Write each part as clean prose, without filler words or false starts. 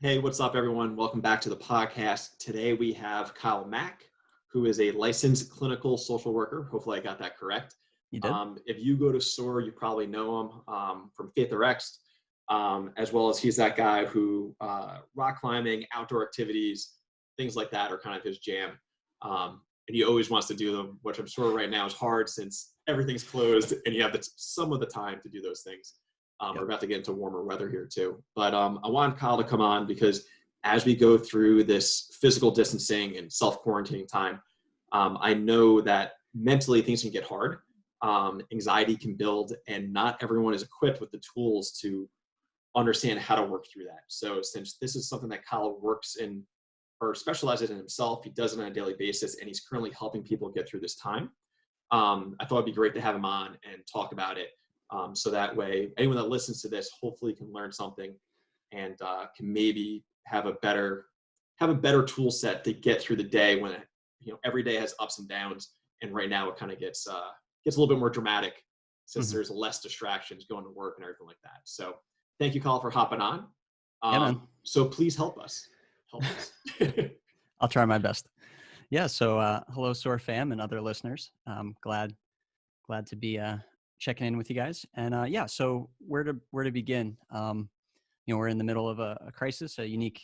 Hey, what's up, everyone? Welcome back to the podcast. Today we have Kyle Mack, who is a licensed clinical social worker. Hopefully, I got that correct. You did? If you go to SOAR, you probably know him from Faith or X, as well as he's that guy who rock climbing, outdoor activities, things like that are kind of his jam. And he always wants to do them, which I'm sure right now is hard since everything's closed and you have some of the time to do those things. We're Yep. about to get into warmer weather here too. But I want Kyle to come on because as we go through this physical distancing and self-quarantining time, I know that mentally things can get hard. Anxiety can build, and not everyone is equipped with the tools to understand how to work through that. So since this is something that Kyle works in or specializes in himself, he does it on a daily basis, and he's currently helping people get through this time. I thought it'd be great to have him on and talk about it. So that way, anyone that listens to this hopefully can learn something and can maybe have a better tool set to get through the day when every day has ups and downs. And right now it kind of gets a little bit more dramatic since there's less distractions going to work and everything like that. So thank you, Kyle, for hopping on. Yeah, man. So please help us. Help us. I'll try my best. Yeah. So, hello, SOAR fam and other listeners. Glad to be checking in with you guys. And yeah, so where to begin? We're in the middle of a crisis, a unique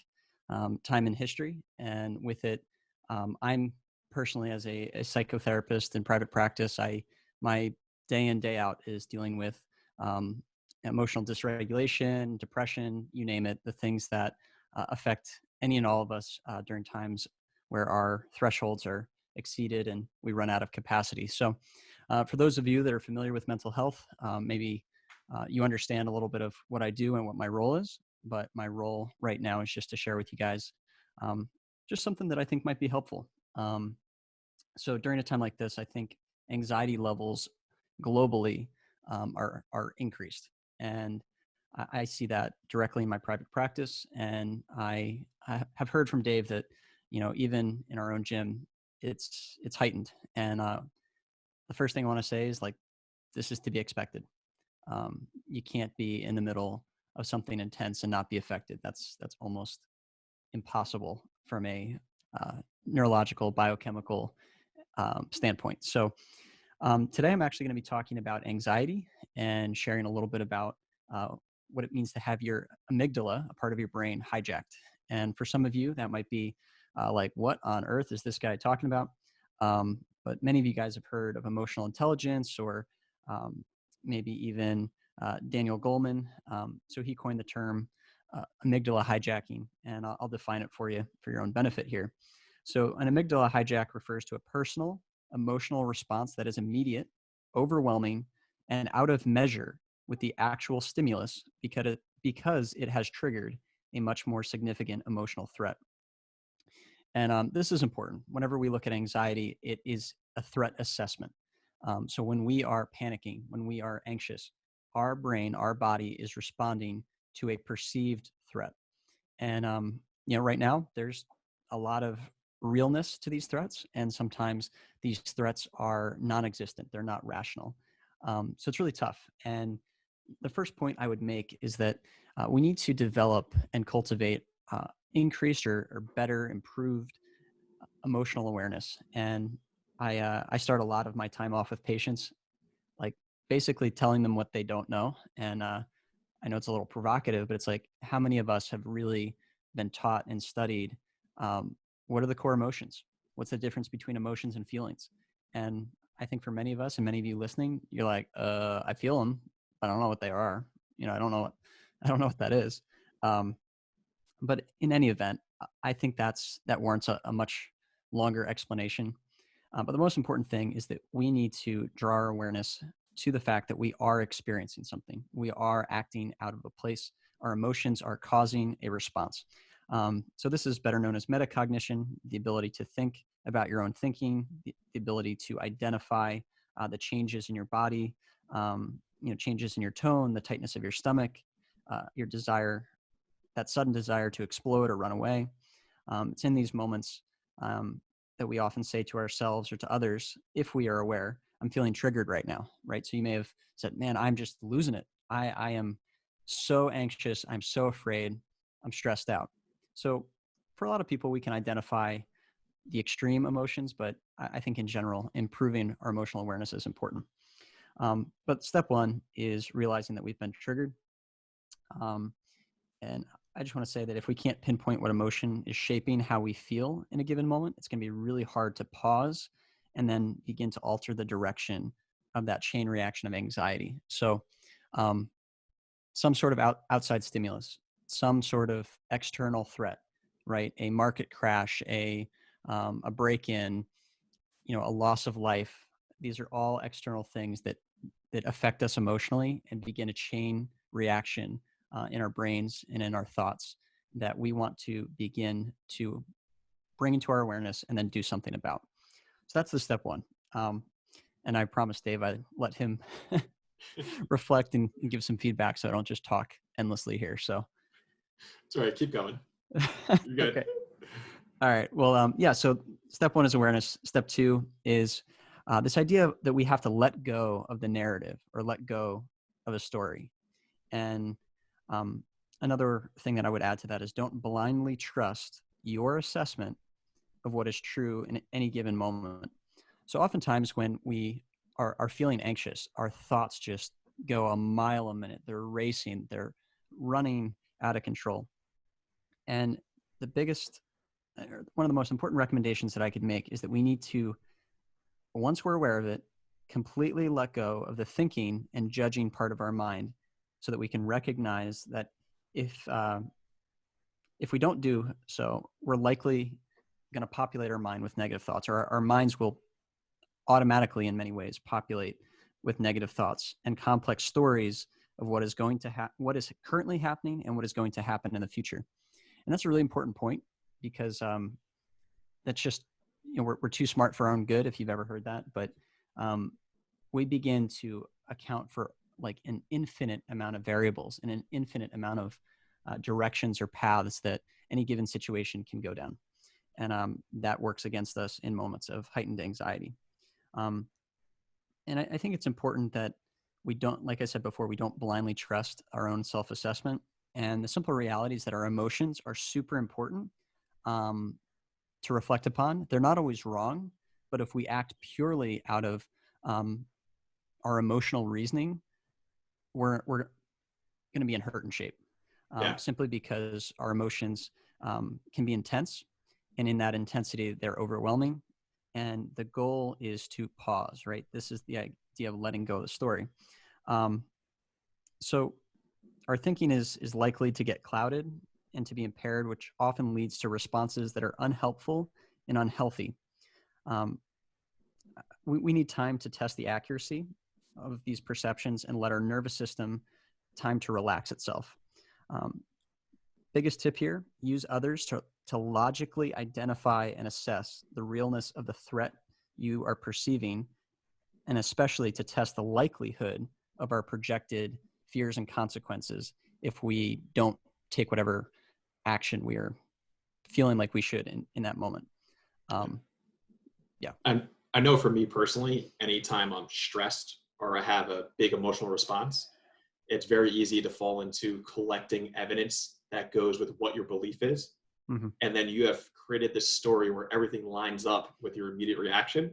time in history, and with it, I'm personally as a psychotherapist in private practice, my day in day out is dealing with emotional dysregulation, depression, you name it, the things that affect any and all of us during times where our thresholds are exceeded and we run out of capacity. So for those of you that are familiar with mental health, maybe you understand a little bit of what I do and what my role is, but my role right now is just to share with you guys just something that I think might be helpful. So during a time like this, I think anxiety levels globally are increased. And I see that directly in my private practice. And I have heard from Dave that, even in our own gym, it's heightened. And the first thing I want to say is this is to be expected. You can't be in the middle of something intense and not be affected. That's almost impossible from a neurological, biochemical standpoint. So today I'm actually going to be talking about anxiety and sharing a little bit about what it means to have your amygdala, a part of your brain, hijacked. And for some of you, that might be what on earth is this guy talking about? But many of you guys have heard of emotional intelligence or maybe even Daniel Goleman. So he coined the term amygdala hijacking, and I'll define it for you for your own benefit here. So an amygdala hijack refers to a personal, emotional response that is immediate, overwhelming, and out of measure with the actual stimulus because it has triggered a much more significant emotional threat. And this is important. Whenever we look at anxiety, it is a threat assessment. So when we are panicking, when we are anxious, our brain, our body is responding to a perceived threat. And right now there's a lot of realness to these threats, and sometimes these threats are non-existent. They're not rational. So it's really tough. And the first point I would make is that we need to develop and cultivate increased or better, improved emotional awareness. And I start a lot of my time off with patients, basically telling them what they don't know. And I know it's a little provocative, but it's how many of us have really been taught and studied what are the core emotions? What's the difference between emotions and feelings? And I think for many of us and many of you listening, you're I feel them, but I don't know what they are. I don't know what that is. But in any event, I think that warrants a much longer explanation. But the most important thing is that we need to draw our awareness to the fact that we are experiencing something. We are acting out of a place. Our emotions are causing a response. So this is better known as metacognition, the ability to think about your own thinking, the ability to identify the changes in your body, changes in your tone, the tightness of your stomach, your desire, that sudden desire to explode or run away. It's in these moments that we often say to ourselves or to others, if we are aware, I'm feeling triggered right now, right? So you may have said, man, I'm just losing it. I am so anxious. I'm so afraid. I'm stressed out. So for a lot of people, we can identify the extreme emotions, but I think in general, improving our emotional awareness is important. But step one is realizing that we've been triggered. And I just want to say that if we can't pinpoint what emotion is shaping how we feel in a given moment, it's going to be really hard to pause and then begin to alter the direction of that chain reaction of anxiety. So some sort of outside stimulus, some sort of external threat, right? A market crash, a break-in, a loss of life. These are all external things that affect us emotionally and begin a chain reaction in our brains and in our thoughts that we want to begin to bring into our awareness and then do something about. So that's the step one. And I promised Dave I'd let him reflect and give some feedback so I don't just talk endlessly here. So it's all right. Keep going. You're good. Okay. All right. Well, yeah. So step one is awareness. Step two is this idea that we have to let go of the narrative or let go of a story. And another thing that I would add to that is don't blindly trust your assessment of what is true in any given moment. So oftentimes when we are feeling anxious, our thoughts just go a mile a minute. They're racing. They're running out of control. And the biggest, one of the most important recommendations that I could make is that we need to, once we're aware of it, completely let go of the thinking and judging part of our mind so that we can recognize that if we don't do so, we're likely going to populate our mind with negative thoughts, or our minds will automatically in many ways populate with negative thoughts and complex stories of what is going to what is currently happening and what is going to happen in the future. And that's a really important point because that's just, we're too smart for our own good, if you've ever heard that. But we begin to account for like an infinite amount of variables and an infinite amount of directions or paths that any given situation can go down. And that works against us in moments of heightened anxiety. And I think it's important that we don't, like I said before, we don't blindly trust our own self-assessment. And the simple reality is that our emotions are super important to reflect upon. They're not always wrong, but if we act purely out of our emotional reasoning, we're going to be in hurting shape. Simply because our emotions can be intense, and in that intensity, they're overwhelming. And the goal is to pause, right? This is the idea of letting go of the story. So our thinking is likely to get clouded and to be impaired, which often leads to responses that are unhelpful and unhealthy. We need time to test the accuracy of these perceptions and let our nervous system time to relax itself. Biggest tip here, use others to logically identify and assess the realness of the threat you are perceiving, and especially to test the likelihood of our projected fears and consequences if we don't take whatever action we are feeling like we should in that moment. Yeah. I know for me personally, anytime I'm stressed or I have a big emotional response, it's very easy to fall into collecting evidence that goes with what your belief is. Mm-hmm. And then you have created this story where everything lines up with your immediate reaction.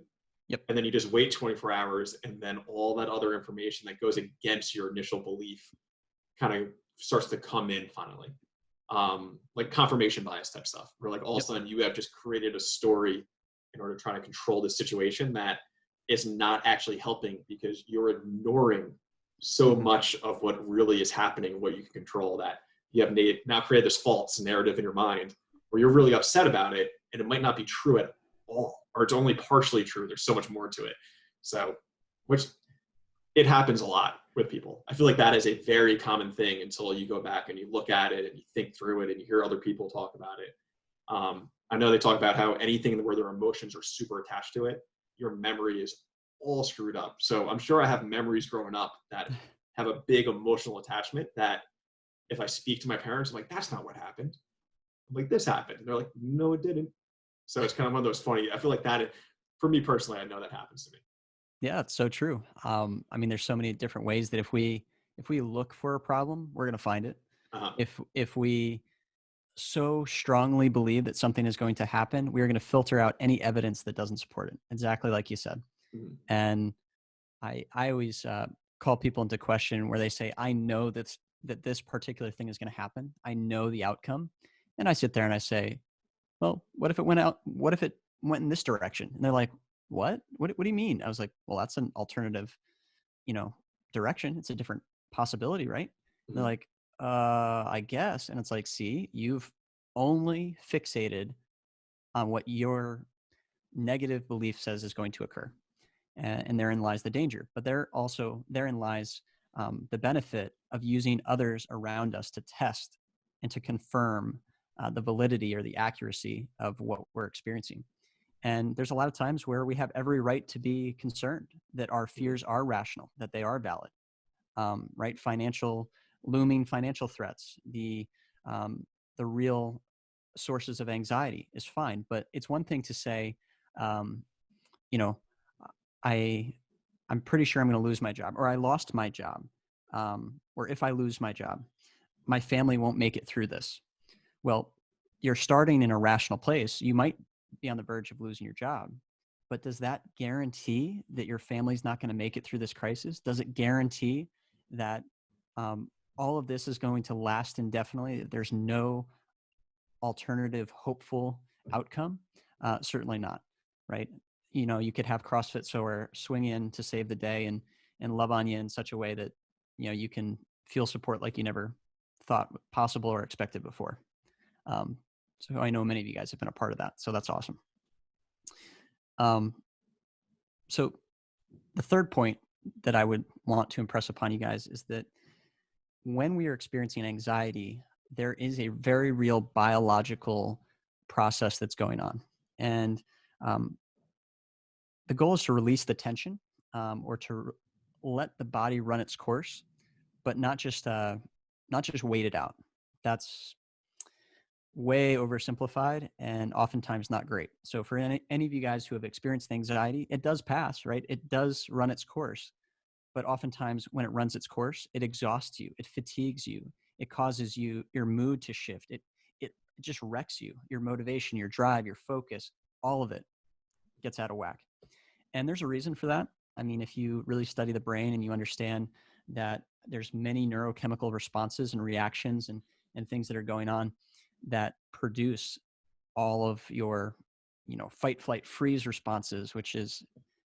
Yep. And then you just wait 24 hours and then all that other information that goes against your initial belief kind of starts to come in finally. Like confirmation bias type stuff, where like all of a sudden you have just created a story in order to try to control the situation that is not actually helping because you're ignoring so much of what really is happening, what you can control, that you have now created this false narrative in your mind where you're really upset about it and it might not be true at all, or it's only partially true. There's so much more to it. So, which it happens a lot with people. I feel like that is a very common thing until you go back and you look at it and you think through it and you hear other people talk about it. I know they talk about how anything where their emotions are super attached to it, your memory is all screwed up. So I'm sure I have memories growing up that have a big emotional attachment that if I speak to my parents, I'm like, that's not what happened. I'm like, this happened. And they're like, no, it didn't. So it's kind of one of those funny, I feel like that, for me personally, I know that happens to me. Yeah, it's so true. I mean, there's so many different ways that if we look for a problem, we're going to find it. Uh-huh. If we so strongly believe that something is going to happen, we are going to filter out any evidence that doesn't support it. Exactly like you said. Mhm. And I always call people into question where they say, I know that this particular thing is going to happen. I know the outcome. And I sit there and I say, well, what if it went out? What if it went in this direction? And they're like, what? What do you mean? I was like, well, that's an alternative, you know, direction. It's a different possibility, right? And they're Mhm. like, I guess. And it's like, see, you've only fixated on what your negative belief says is going to occur. And therein lies the danger. But therein lies the benefit of using others around us to test and to confirm the validity or the accuracy of what we're experiencing. And there's a lot of times where we have every right to be concerned that our Mhm. fears are rational, that they are valid, right? Looming financial threats, the real sources of anxiety is fine. But it's one thing to say, um, you know, I I'm pretty sure I'm going to lose my job, or I lost my job, or if I lose my job, my family won't make it through this. Well, you're starting in a rational place. You might be on the verge of losing your job, but does that guarantee that your family's not going to make it through this crisis? Does it guarantee that all of this is going to last indefinitely? That there's no alternative, hopeful outcome? Certainly not, right? You know, you could have CrossFit Sower swing in to save the day and love on you in such a way that, you know, you can feel support like you never thought possible or expected before. So I know many of you guys have been a part of that. So that's awesome. So the third point that I would want to impress upon you guys is that when we are experiencing anxiety, there is a very real biological process that's going on. And the goal is to release the tension or to let the body run its course, but not just wait it out. That's way oversimplified and oftentimes not great. So for any of you guys who have experienced anxiety, it does pass, right? It does run its course. But oftentimes when it runs its course, it exhausts you, it fatigues you, it causes your mood to shift. It just wrecks you, your motivation, your drive, your focus, all of it gets out of whack. And there's a reason for that. I mean, if you really study the brain and you understand that there's many neurochemical responses and reactions and things that are going on that produce all of your, you know, fight, flight, freeze responses, which is,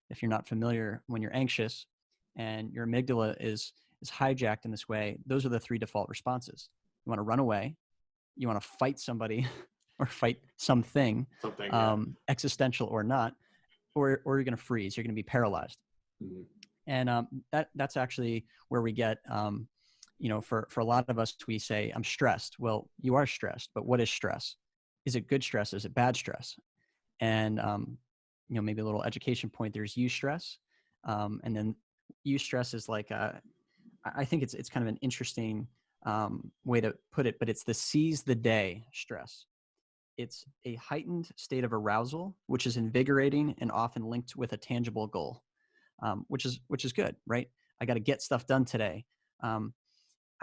if you're not familiar, when you're anxious and your amygdala is hijacked in this way, those are the three default responses. You want to run away, you want to fight somebody or fight something, Something, yeah. existential or not, or you're going to freeze, you're going to be paralyzed. Mhm. And that's actually where we get, you know, for a lot of us, we say, I'm stressed. Well, you are stressed, but what is stress? Is it good stress? Is it bad stress? And, you know, maybe a little education point, there's eustress. And then eustress is like, I think it's kind of an interesting way to put it, but it's the seize the day stress. It's a heightened state of arousal, which is invigorating and often linked with a tangible goal, which is good, right? I got to get stuff done today. Um,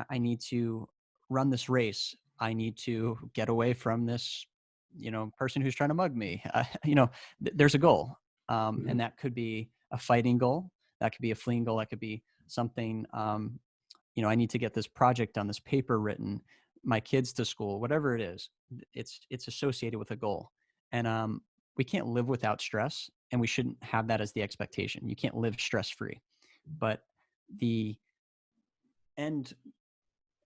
I need to run this race. I need to get away from this, you know, person who's trying to mug me. You know, there's a goal, Mhm. and that could be a fighting goal. That could be a fleeing goal. That could be something. You know, I need to get this project done, this paper written, my kids to school, whatever it is. It's associated with a goal, and we can't live without stress, and we shouldn't have that as the expectation. You can't live stress free, but the end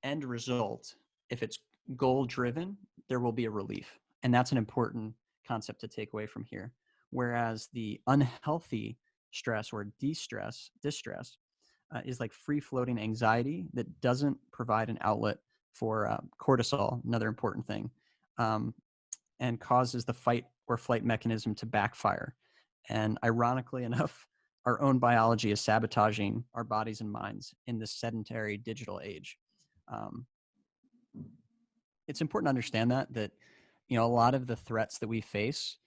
end result, if it's goal driven, there will be a relief. And that's an important concept to take away from here. Whereas the unhealthy stress or distress is like free floating anxiety that doesn't provide an outlet for cortisol, another important thing, um, and causes the fight or flight mechanism to backfire. And ironically enough, our own biology is sabotaging our bodies and minds in this sedentary digital age. Um, it's important to understand that, you know, a lot of the threats that we face,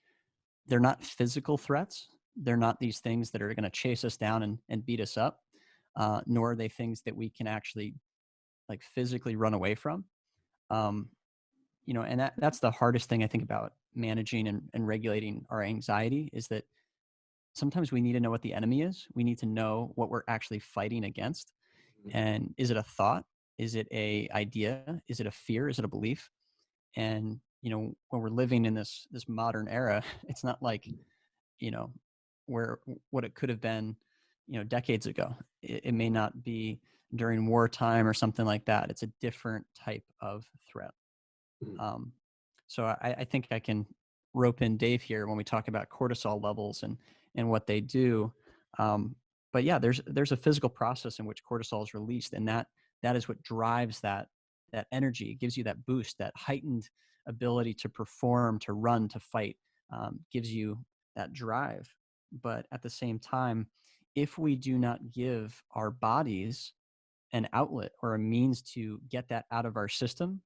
they're not physical threats. They're not these things that are going to chase us down and beat us up, nor are they things that we can actually like physically run away from. Um, and that's the hardest thing I think about managing and regulating our anxiety, is that sometimes we need to know what the enemy is. We need to know what we're actually fighting against. And is it a thought? Is it a idea? Is it a fear? Is it a belief? And, when we're living in this modern era, it's not like, where what it could have been, decades ago. It may not be during wartime or something like that. It's a different type of threat. Mhm. So I think I can rope in Dave here when we talk about cortisol levels and what they do. But yeah, there's a physical process in which cortisol is released, and that is what drives that energy. It gives you that boost, that heightened ability to perform, to run, to fight, gives you that drive. But at the same time, if we do not give our bodies an outlet or a means to get that out of our system,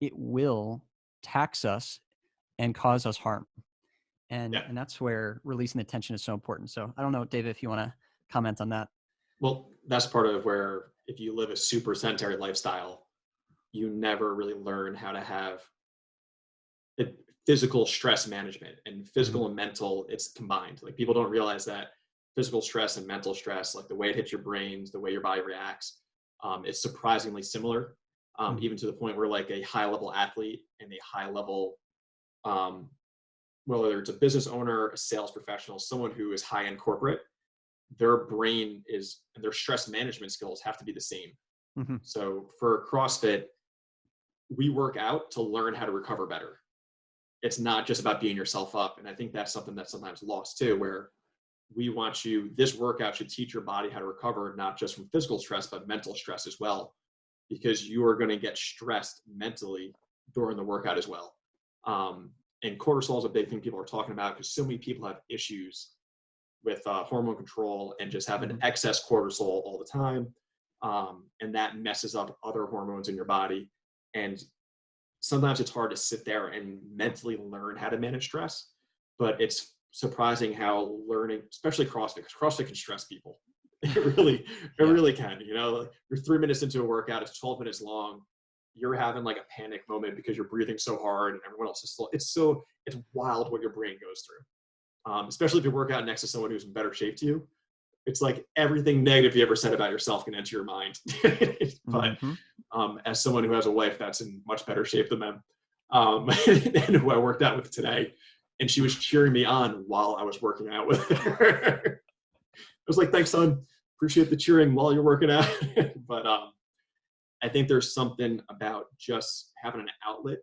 it will tax us and cause us harm. And Yeah. that's where releasing the tension is so important. So I don't know, David, if you want to comment on that. Well, that's part of where if you live a super sedentary lifestyle, you never really learn how to have physical stress management, and Mm-hmm. physical and mental, it's combined. Like, people don't realize that physical stress and mental stress, like the way it hits your brains, the way your body reacts, it's surprisingly similar. Mm-hmm. Even to the point where, like, a high level athlete and a high level, um, whether it's a business owner, a sales professional, someone who is high end corporate, their brain is, and their stress management skills have to be the same. Mm-hmm. So for CrossFit, we work out to learn how to recover better. It's not just about beating yourself up. And I think that's something that's sometimes lost too, where we want you, this workout should teach your body how to recover, not just from physical stress, but mental stress as well, because you are going to get stressed mentally during the workout as well. And cortisol is a big thing people are talking about, because so many people have issues with hormone control and just have an Mm-hmm. excess cortisol all the time. And that messes up other hormones in your body. And sometimes it's hard to sit there and mentally learn how to manage stress, but it's surprising how learning, especially CrossFit, because CrossFit can stress people. It Yeah. really can. Like, you're 3 minutes into a workout, it's 12 minutes long. You're having like a panic moment because you're breathing so hard and everyone else is slow. It's wild what your brain goes through. Especially if you work out next to someone who's in better shape to you. It's like everything negative you ever said about yourself can enter your mind. But Mm-hmm. as someone who has a wife that's in much better shape than them, and who I worked out with today, and she was cheering me on while I was working out with her. I was like, "Thanks, son. Appreciate the cheering while you're working out." But I think there's something about just having an outlet,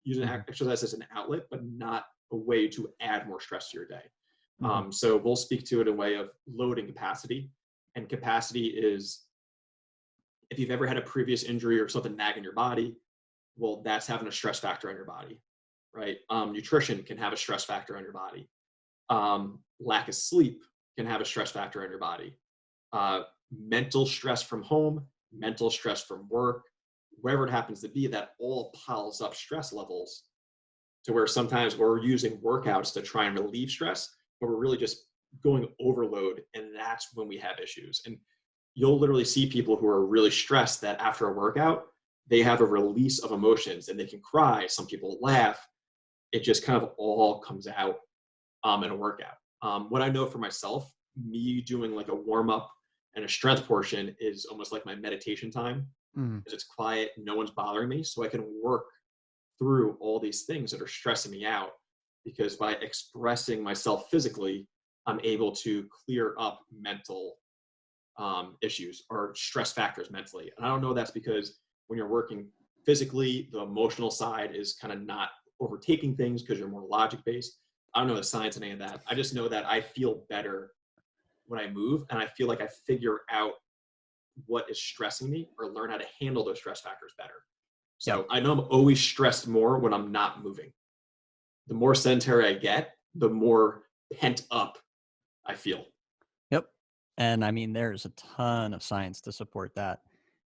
using Mm-hmm. exercise as an outlet, but not a way to add more stress to your day. Mm-hmm. So we'll speak to it in a way of load and capacity. And capacity is, if you've ever had a previous injury or something nagging your body, well, that's having a stress factor on your body, right? Nutrition can have a stress factor on your body. Lack of sleep can have a stress factor on your body. Mental stress from home, mental stress from work, wherever it happens to be, that all piles up stress levels to where sometimes we're using workouts to try and relieve stress, but we're really just going overload. And that's when we have issues. And you'll literally see people who are really stressed that after a workout, they have a release of emotions and they can cry. Some people laugh. It just kind of all comes out in a workout. What I know for myself, me doing like a warm up and a strength portion is almost like my meditation time, Mm-hmm. because it's quiet, no one's bothering me, so I can work through all these things that are stressing me out, because by expressing myself physically, I'm able to clear up mental issues or stress factors mentally. And I don't know, that's because when you're working physically, the emotional side is kind of not overtaking things because you're more logic based. I don't know the science in any of that. I just know that I feel better when I move, and I feel like I figure out what is stressing me or learn how to handle those stress factors better. Yep. So I know I'm always stressed more when I'm not moving. The more sedentary I get, the more pent up I feel. Yep. And I mean, there's a ton of science to support that.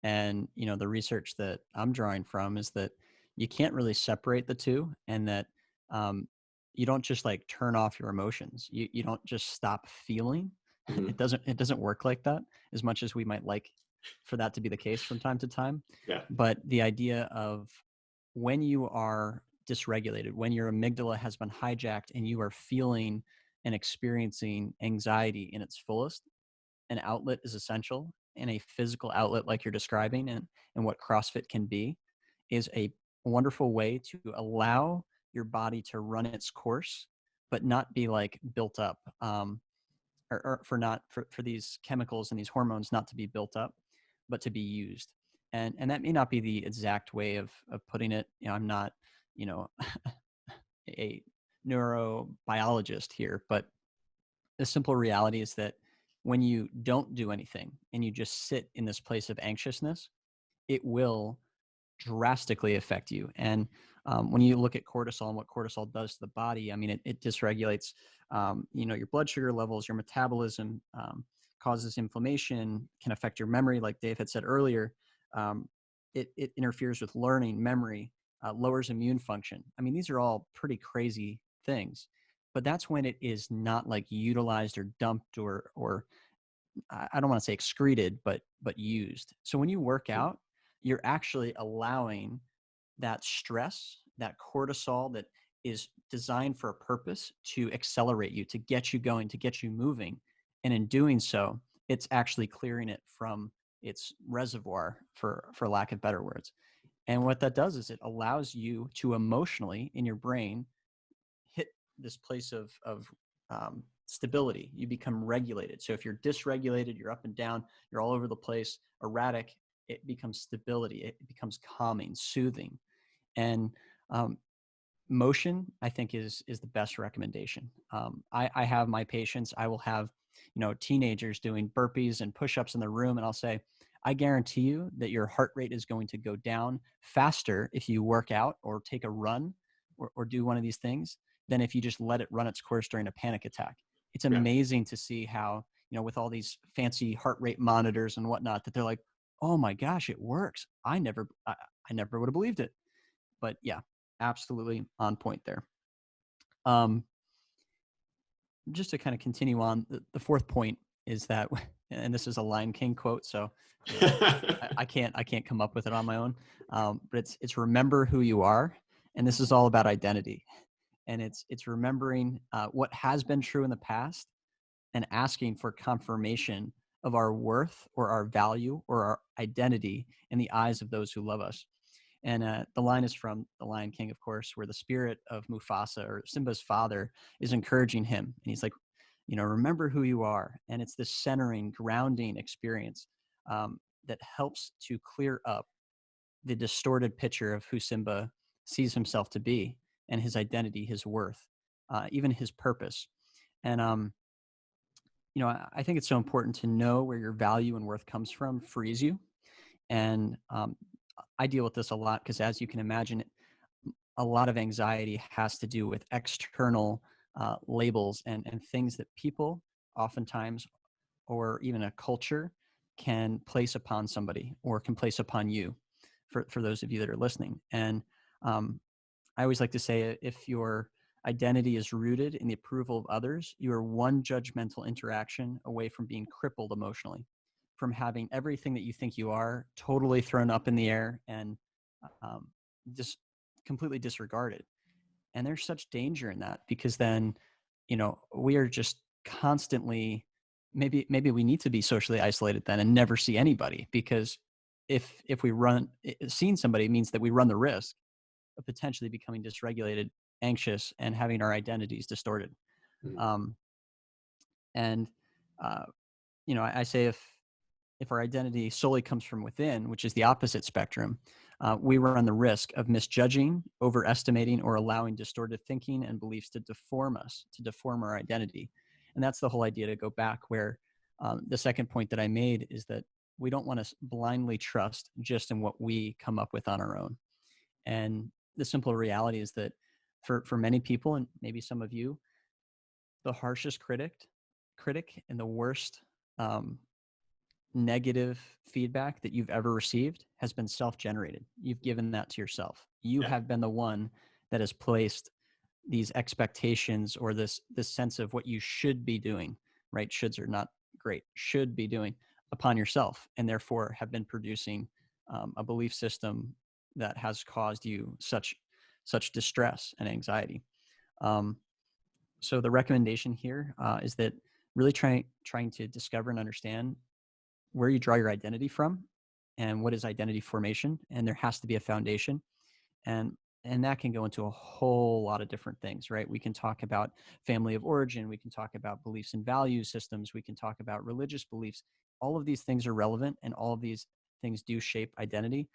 And, the research that I'm drawing from is that you can't really separate the two, and that um, you don't just like turn off your emotions. You don't just stop feeling. Mhm. It doesn't work like that, as much as we might like for that to be the case from time to time. Yeah. But the idea of when you are dysregulated, when your amygdala has been hijacked and you are feeling and experiencing anxiety in its fullest, an outlet is essential. And a physical outlet like you're describing, and what CrossFit can be, is a wonderful way to allow your body to run its course, but not be like built up, or for these chemicals and these hormones not to be built up, but to be used. And that may not be the exact way of putting it. I'm not, you know, a neurobiologist here, but the simple reality is that when you don't do anything and you just sit in this place of anxiousness, it will drastically affect you. And when you look at cortisol and what cortisol does to the body, I mean, it dysregulates, your blood sugar levels, your metabolism, causes inflammation, can affect your memory, like Dave had said earlier. It interferes with learning, memory, lowers immune function. I mean, these are all pretty crazy things, but that's when it is not like utilized or dumped or I don't want to say excreted, but used. So when you work out, you're actually allowing that stress, that cortisol that is designed for a purpose to accelerate you, to get you going, to get you moving. And in doing so, it's actually clearing it from its reservoir, for lack of better words. And what that does is it allows you to emotionally in your brain hit this place of stability. You become regulated. So if you're dysregulated, you're up and down, you're all over the place, erratic, it becomes stability. It becomes calming, soothing. And motion, I think, is the best recommendation. I have my patients, I will have, teenagers doing burpees and push-ups in the room, and I'll say, I guarantee you that your heart rate is going to go down faster if you work out or take a run or do one of these things than if you just let it run its course during a panic attack. It's amazing to see how, with all these fancy heart rate monitors and whatnot, that they're like, oh my gosh, it works. I never would have believed it. But yeah, absolutely on point there. Just to kind of continue on, the fourth point is that, and this is a Lion King quote, so I can't come up with it on my own. But it's remember who you are, and this is all about identity, and it's remembering what has been true in the past, and asking for confirmation of our worth or our value or our identity in the eyes of those who love us. And the line is from The Lion King, of course, where the spirit of Mufasa, or Simba's father, is encouraging him. And he's like, remember who you are. And it's this centering, grounding experience that helps to clear up the distorted picture of who Simba sees himself to be, and his identity, his worth, even his purpose. And, I think it's so important to know where your value and worth comes from, frees you. And I deal with this a lot because, as you can imagine, a lot of anxiety has to do with external labels and things that people oftentimes, or even a culture, can place upon somebody or can place upon you, for those of you that are listening. And I always like to say, if your identity is rooted in the approval of others, you are one judgmental interaction away from being crippled emotionally, from having everything that you think you are totally thrown up in the air and just completely disregarded. And there's such danger in that, because then, we are just constantly, maybe we need to be socially isolated then and never see anybody, because if we seeing somebody means that we run the risk of potentially becoming dysregulated, anxious, and having our identities distorted. Mm-hmm. I say if our identity solely comes from within, which is the opposite spectrum, we run the risk of misjudging, overestimating, or allowing distorted thinking and beliefs to deform us, to deform our identity. And that's the whole idea, to go back where the second point that I made is that we don't want to blindly trust just in what we come up with on our own. And the simple reality is that for many people, and maybe some of you, the harshest critic and the worst negative feedback that you've ever received has been self-generated. You've given that to yourself. You have been the one that has placed these expectations, or this sense of what you should be doing, right? Shoulds are not great. Should be doing upon yourself, and therefore have been producing a belief system that has caused you such distress and anxiety. So the recommendation here is that really trying to discover and understand where you draw your identity from and what is identity formation. And there has to be a foundation. And that can go into a whole lot of different things, right? We can talk about family of origin. We can talk about beliefs and value systems. We can talk about religious beliefs. All of these things are relevant, and all of these things do shape identity.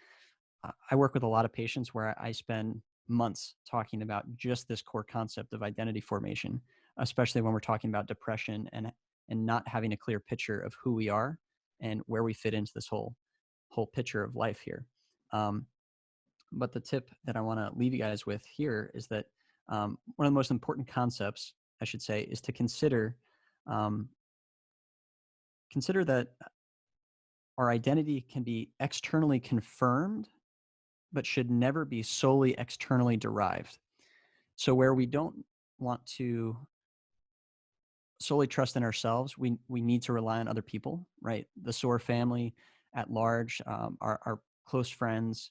I work with a lot of patients where I spend months talking about just this core concept of identity formation, especially when we're talking about depression and not having a clear picture of who we are and where we fit into this whole picture of life here. But the tip that I want to leave you guys with here is that one of the most important concepts, I should say, is to consider that our identity can be externally confirmed, but should never be solely externally derived. So where we don't want to solely trust in ourselves, we need to rely on other people, right? The SOAR family at large, our close friends,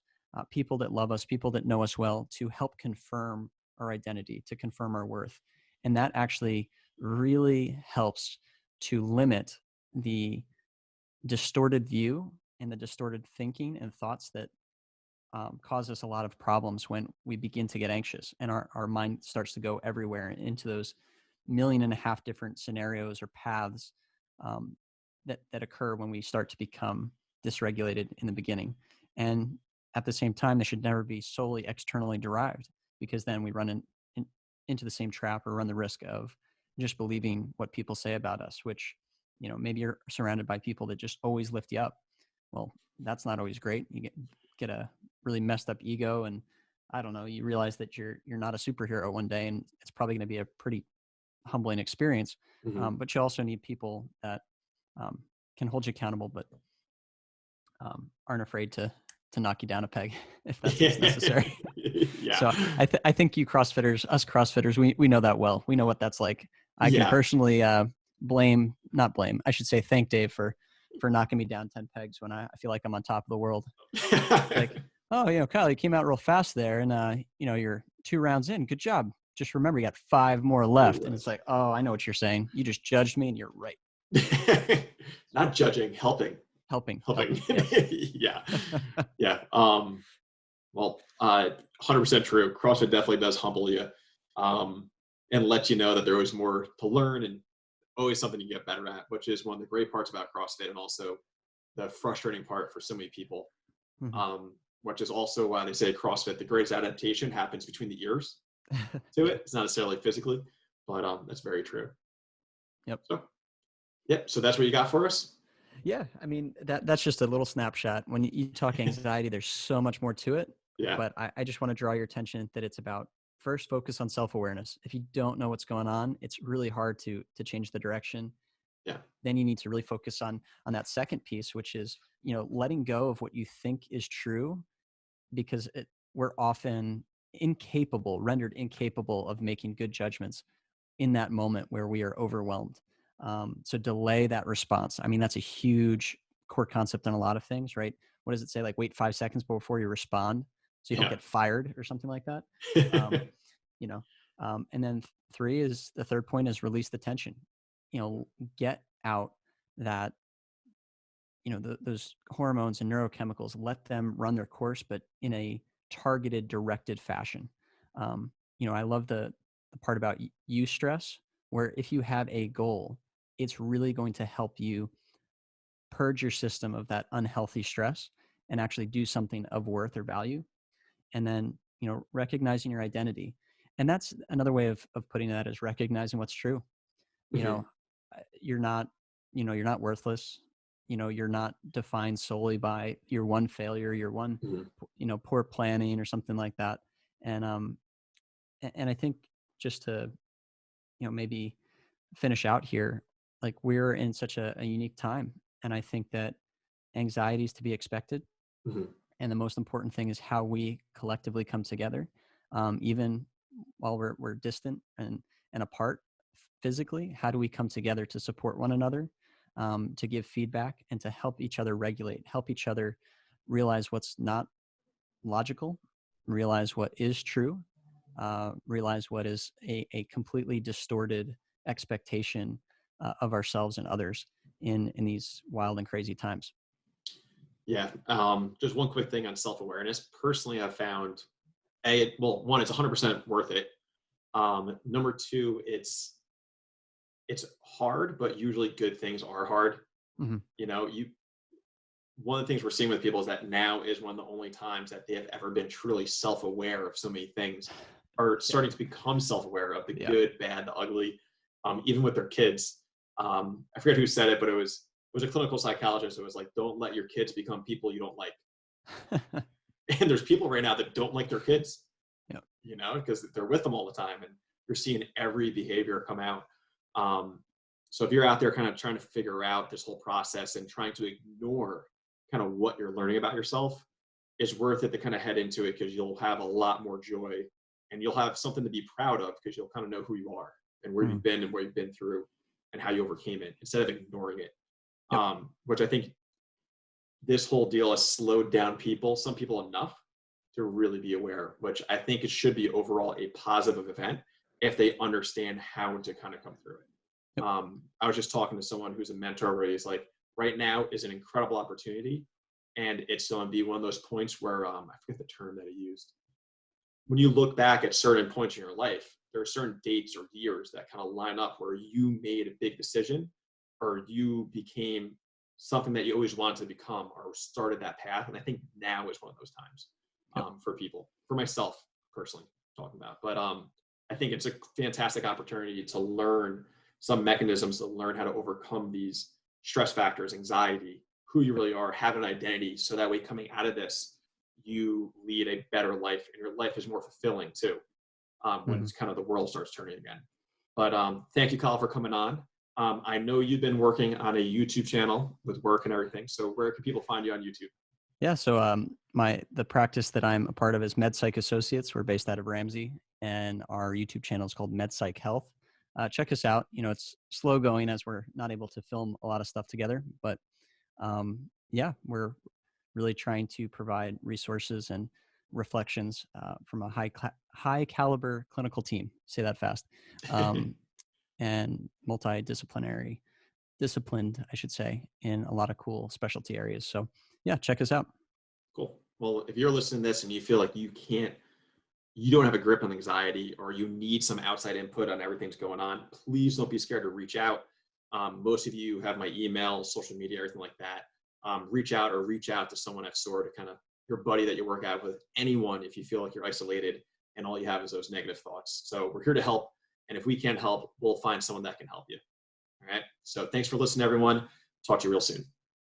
people that love us, people that know us well, to help confirm our identity, to confirm our worth. And that actually really helps to limit the distorted view and the distorted thinking and thoughts that cause us a lot of problems when we begin to get anxious and our mind starts to go everywhere into those 1.5 million different scenarios or paths that occur when we start to become dysregulated in the beginning. And at the same time, they should never be solely externally derived, because then we run into the same trap or run the risk of just believing what people say about us, which, maybe you're surrounded by people that just always lift you up. Well, that's not always great. You get a really messed up ego, and I don't know, you realize that you're not a superhero one day, and it's probably going to be a pretty humbling experience. Mm-hmm. But you also need people that can hold you accountable, but aren't afraid to knock you down a peg if that's what's necessary. Yeah. So I think us CrossFitters, we know that well. We know what that's like. I can personally thank Dave for knocking me down 10 pegs when I feel like I'm on top of the world. Like, oh, Kyle, you came out real fast there, and you're 2 rounds in. Good job. Just remember, you got 5 more left. And it's like, oh, I know what you're saying. You just judged me, and you're right. Not judging, helping. Yes. Yeah. Well, 100% true. CrossFit definitely does humble you, and let you know that there is more to learn and always something to get better at, which is one of the great parts about CrossFit, and also the frustrating part for so many people. Mm-hmm. Which is also why they say CrossFit, the greatest adaptation happens between the ears to it. It's not necessarily physically, but that's very true. Yep. So that's what you got for us? Yeah. I mean, that's just a little snapshot. When you talk anxiety, there's so much more to it. Yeah. But I just want to draw your attention that it's about, first, focus on self-awareness. If you don't know what's going on, it's really hard to change the direction. Yeah. Then you need to really focus on that second piece, which is, letting go of what you think is true, because we're often rendered incapable of making good judgments in that moment where we are overwhelmed. So delay that response. I mean, that's a huge core concept in a lot of things, right? What does it say? Like, wait 5 seconds before you respond, so you don't get fired or something like that. And then the third point is release the tension. Get out that, those hormones and neurochemicals, let them run their course, but in a targeted, directed fashion. I love the part about eustress, where if you have a goal, it's really going to help you purge your system of that unhealthy stress and actually do something of worth or value. And then, recognizing your identity. And that's another way of putting that, is recognizing what's true. Mm-hmm. You're not worthless. You're not defined solely by your one failure, your one, mm-hmm. Poor planning or something like that. And I think, just to, maybe finish out here, like, we're in such a unique time. And I think that anxiety is to be expected. Mm-hmm. And the most important thing is how we collectively come together, even while we're distant and apart physically. How do we come together to support one another, to give feedback, and to help each other regulate, help each other realize what's not logical, realize what is true, realize what is a completely distorted expectation of ourselves and others in these wild and crazy times. Yeah. Just one quick thing on self-awareness. Personally, I've found one, it's 100% worth it. Number two, it's hard, but usually good things are hard. Mm-hmm. One of the things we're seeing with people is that now is one of the only times that they have ever been truly self-aware of so many things, are starting to become self-aware of the good, bad, the ugly, even with their kids. I forget who said it, but it was a clinical psychologist. It was like, don't let your kids become people you don't like. And there's people right now that don't like their kids, because they're with them all the time, and you're seeing every behavior come out. So if you're out there kind of trying to figure out this whole process and trying to ignore kind of what you're learning about yourself, it's worth it to kind of head into it, because you'll have a lot more joy and you'll have something to be proud of, because you'll kind of know who you are and where you've been and where you've been through and how you overcame it, instead of ignoring it. Which I think this whole deal has slowed down some people enough to really be aware, which I think it should be overall a positive event if they understand how to kind of come through it. I was just talking to someone who's a mentor where he's like, right now is an incredible opportunity. And it's going to be one of those points where, I forget the term that he used. When you look back at certain points in your life, there are certain dates or years that kind of line up where you made a big decision, or you became something that you always wanted to become, or started that path. And I think now is one of those times for people, for myself personally talking about. But I think it's a fantastic opportunity to learn some mechanisms, to learn how to overcome these stress factors, anxiety, who you really are, have an identity, so that way coming out of this, you lead a better life, and your life is more fulfilling too, when it's kind of the world starts turning again. But thank you, Kyle, for coming on. I know you've been working on a YouTube channel with work and everything. So where can people find you on YouTube? Yeah. So the practice that I'm a part of is MedPsych Associates. We're based out of Ramsey, and our YouTube channel is called MedPsych Health. Check us out. It's slow going as we're not able to film a lot of stuff together, but we're really trying to provide resources and reflections from a high caliber clinical team. Say that fast. And disciplined, I should say, in a lot of cool specialty areas. So yeah, check us out. Cool. Well, if you're listening to this and you feel like you don't have a grip on anxiety, or you need some outside input on everything that's going on, please don't be scared to reach out. Most of you have my email, social media, everything like that. Reach out to someone at SOAR, to kind of your buddy that you work out with, anyone, if you feel like you're isolated and all you have is those negative thoughts. So we're here to help. And if we can't help, we'll find someone that can help you. All right. So thanks for listening, everyone. Talk to you real soon.